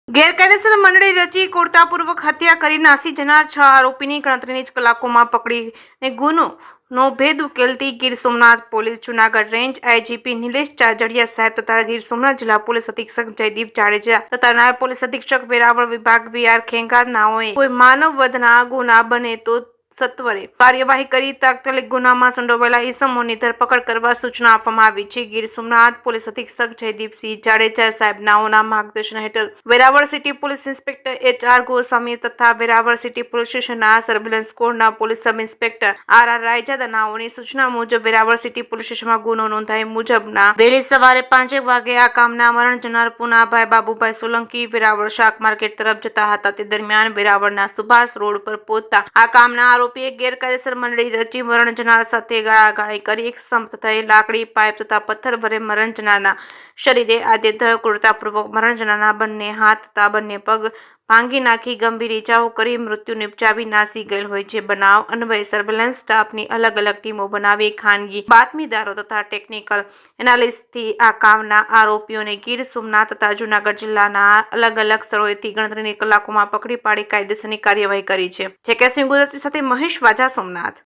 ગેરકાયદેસર મંડળી રચી ક્રૂરતાપૂર્વક હત્યા કરી નાસી જનાર 6 આરોપીની ગણતરીની જ કલાકોમાં પકડીને ગુનો ભેદ ઉકેલતી Gir Somnath police Junagadh range IGP Nilesh Chajadiya સાહેબ તથા ગીર સોમનાથ જિલ્લા પોલીસ અધિક્ષક જયદીપ જાડેજા તથા નાયબ પોલીસ અધિક્ષક વેરાવળ વિભાગ વીઆર ખેંગાર નાઓએ કોઈ માનવ વધના ગુના બને તો સત્વરે કાર્યવાહી કરી તાત્કાલિક ગુનામાં સંડોવાયેલા ઇસમોની ધરપકડ કરવા સૂચના આપવામાં આવી છે। ગીર સોમનાથ પોલીસ અધિક્ષક જયદીપસિંહ જાડેજા સાહેબ નાઓના માર્ગદર્શન હેઠળ Veraval city police inspector HR Goswami તથા વેરાવળ સિટી પોલીસ સ્ટેશનના સર્વેલન્સ સ્કોડના police sub inspector RR Raijada નાઓની સૂચના મુજબ વેરાવળ સિટી પોલીસ સ્ટેશનમાં ગુનો નોંધાય મુજબના વહેલી સવારે 5 વાગે આ કામના મરણ જનાર પુનાભાઈ બાબુભાઈ સોલંકી વેરાવળ શાક માર્કેટ તરફ જતા હતા। તે દરમિયાન વેરાવળના સુભાષ રોડ પર પહોંચતા આ કામના આરોપીએ ગેરકાયદેસર મંડળી રચી મરણ જનાર સાથે ગાળાગાળી કરી એક સમ તથા લાકડી પાઇપ તથા પથ્થર ભરે મરણ જનારના શરીરે આડેધડ ક્રૂરતાપૂર્વક મરણ જનારના બંને હાથ તથા બંને પગ ભાંગી નાખી ગંભીર ઇજાઓ કરી મૃત્યુ નિપજાવી નાસી ગયેલ હોય છે। બનાવ અન્વયે સર્વેલન્સ સ્ટાફની અલગ અલગ ટીમો બનાવી ખાનગી બાતમીદારો તથા ટેકનિકલ એનાલિસ્ટથી આ કામના આરોપીઓને ગીર સોમનાથ તથા જૂનાગઢ જિલ્લાના અલગ અલગ સ્થળોએથી ગણતરીની કલાકોમાં પકડી પાડી કાયદેસરની કાર્યવાહી કરી છે। ગુજરાતી સાથે મહેશ વાજા સોમનાથ।